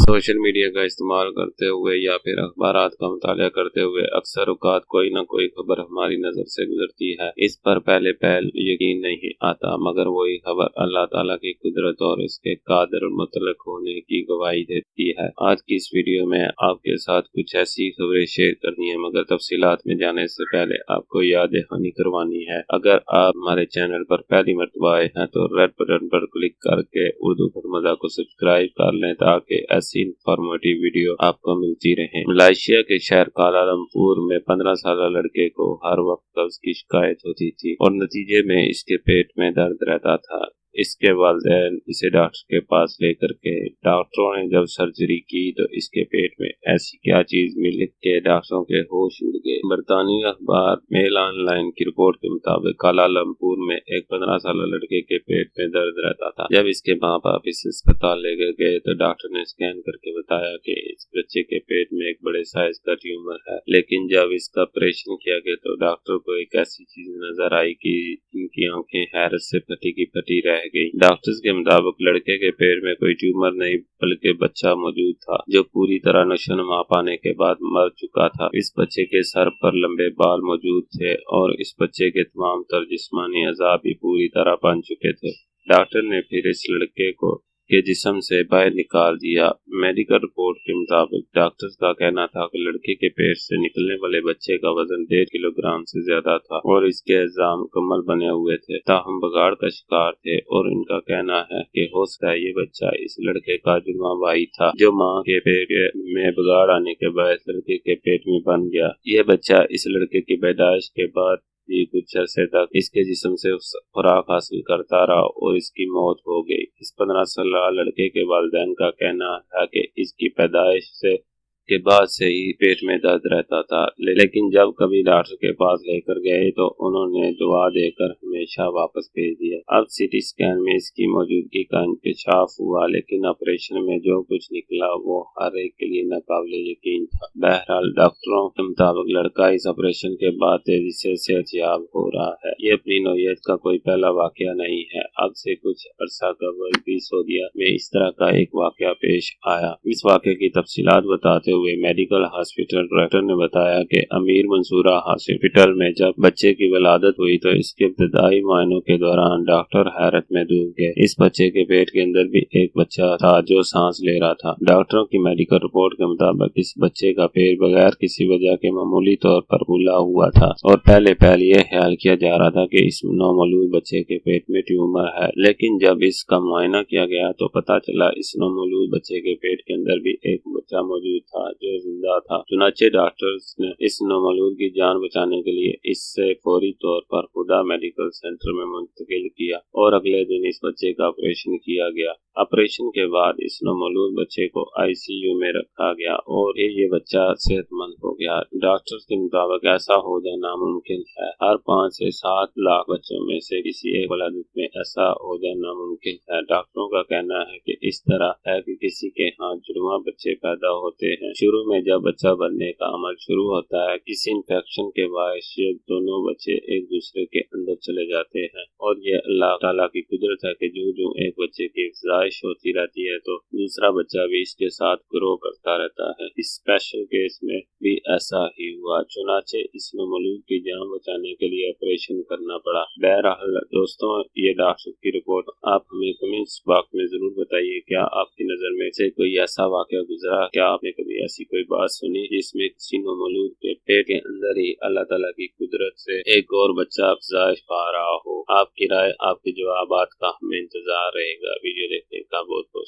Social media का इस्तेमाल करते हुए या फिर अखबारात का मुताला करते हुए अक्सर औक़ात कोई ना कोई खबर हमारी नज़र से गुजरती है। इस पर पहले पहल यकीन नहीं आता, मगर वही खबर अल्लाह ताला की कुदरत और उसके कादिर और मुतलक होने की गवाही देती है। आज की इस वीडियो में आपके साथ कुछ ऐसी खबरें शेयर करनी है, मगर तफसीलात में जाने से पहले आपको याद दहानी करवानी है। अगर आप हमारे चैनल पर पहली मर्तबा आए हैं तो रेड बटन पर क्लिक करके उर्दू फरमदा को सब्सक्राइब कर लें ताकि ऐसी इंफॉर्मेटिव वीडियो आपको मिलती रहे। मलेशिया के शहर कालालमपुर में 15 साल लड़के को हर वक्त कब्ज की शिकायत होती थी और नतीजे में इसके पेट में दर्द रहता था। इसके वालिदैन इसे डॉक्टर के पास लेकर के डॉक्टरों ने जब सर्जरी की तो इसके पेट में ऐसी क्या चीज मिली कि डॉक्टरों के होश उड़ गए। बरतानी अखबार मेल ऑनलाइन की रिपोर्ट के मुताबिक कालालमपुर में एक 15 साल लड़के के पेट में दर्द रहता था। जब इसके माँ बाप इसे अस्पताल लेकर गए तो डॉक्टर ने स्कैन करके बताया कि इस बच्चे के पेट में एक बड़े साइज का ट्यूमर है। लेकिन जब इसका ऑपरेशन किया गया तो डॉक्टर को एक ऐसी चीज नजर आई कि इनकी आंखें हैरत से फटी की फटी रह गई। डॉक्टर्स के मुताबिक लड़के के पेट में कोई ट्यूमर नहीं बल्कि बच्चा मौजूद था जो पूरी तरह नशोनुमा पाने के बाद मर चुका था। इस बच्चे के सर पर लंबे बाल मौजूद थे और इस बच्चे के तमाम तर जिस्मानी अज़ा भी पूरी तरह बन चुके थे। डॉक्टर ने फिर इस लड़के को के जिस्म से बाहर निकाल दिया। मेडिकल रिपोर्ट के मुताबिक डॉक्टर्स का कहना था कि लड़के के पेट से निकलने वाले बच्चे का वजन 1.5 किलोग्राम से ज्यादा था और इसके अज़ा मुकम्मल बने हुए थे, ताहम बगाड़ का शिकार थे और इनका कहना है कि हो सकता है ये बच्चा इस लड़के का जुड़वा भाई था जो माँ के पेट में बगाड़ आने के बाद लड़के के पेट में बन गया। यह बच्चा इस लड़के की पैदाइश के बाद कुछ अरसे तक इसके जिस्म से खुराक हासिल करता रहा और इसकी मौत हो गई। इस 15 साल लड़के के वालिदैन का कहना है कि इसकी पैदाइश के बाद से ही पेट में दर्द रहता था, लेकिन जब कभी डॉक्टर के पास लेकर गए तो उन्होंने दुआ देकर हमेशा वापस भेज दिया। अब सीटी स्कैन में इसकी मौजूदगी का इंकशाफ हुआ, लेकिन ऑपरेशन में जो कुछ निकला वो हर एक के लिए नाकाबिले यकीन था। बहरहाल डॉक्टरों के मुताबिक लड़का इस ऑपरेशन के बाद तेजी से सेहतयाब हो रहा है। ये अपनी नौयत का कोई पहला वाकया नहीं है। अब से कुछ अरसा कबल भी सऊदीया में इस तरह का एक वाकया पेश आया। इस वाकये की तफसीलात बताते हुए मेडिकल हॉस्पिटल डायरेक्टर ने बताया कि अमीर मंसूरा हॉस्पिटल में जब बच्चे की वलादत हुई तो इसके इब्तदाई मुआयनों के दौरान डॉक्टर हैरत में डूब गए। इस बच्चे के पेट के अंदर भी एक बच्चा था जो सांस ले रहा था। डॉक्टरों की मेडिकल रिपोर्ट के मुताबिक इस बच्चे का पेट बगैर किसी वजह के मामूली तौर पर फूला हुआ था और पहले यह ख्याल किया जा रहा था कि इस नौमौलूद बच्चे के पेट में ट्यूमर है, लेकिन जब इसका मुआयना किया गया तो पता चला इस नौमौलूद बच्चे के पेट के अंदर भी एक बच्चा मौजूद था जो जिंदा था। चुनाचे डॉक्टर्स ने इस नौमौलूद की जान बचाने के लिए इससे फौरी तौर पर खुदा मेडिकल सेंटर में मुंतकिल किया और अगले दिन इस बच्चे का ऑपरेशन किया गया। ऑपरेशन के बाद इस नौमौलूद बच्चे को आईसीयू में रखा गया और ये बच्चा सेहतमंद हो गया। डॉक्टर्स के मुताबिक ऐसा हो जाना नामुमकिन है। हर 5 से 7 लाख बच्चों में से किसी एक वलादत में ऐसा हो जाना नामुमकिन है। डॉक्टरों का कहना है कि इस तरह है कि किसी के यहाँ जुड़वा बच्चे पैदा होते हैं। शुरू में जब बच्चा बनने का अमल शुरू होता है, किसी इन्फेक्शन के बायस ये दोनों बच्चे एक दूसरे के अंदर चले जाते हैं और ये अल्लाह ताला की कुदरत है कि जो एक बच्चे की अफजाइश होती रहती है तो दूसरा बच्चा भी इसके साथ ग्रो करता रहता है। इस स्पेशल केस में भी ऐसा ही हुआ। चुनाचे इस नौमौलूद की जान बचाने के लिए ऑपरेशन करना पड़ा। बहरहाल दोस्तों, ये डॉक्टर की रिपोर्ट आप हमें कमेंट्स बॉक्स में जरूर बताइए। क्या आपकी नजर में से कोई ऐसा वाकया गुजरा? क्या आपने कभी ऐसी कोई बात सुनी जिसमें किसी नौमौलूद के पेट के अंदर ही अल्लाह ताला की कुदरत से एक और बच्चा अफजाइश पा रहा हो? आपकी राय, आपके जवाबात का हमें इंतजार रहेगा। वीडियो देखने का बहुत बहुत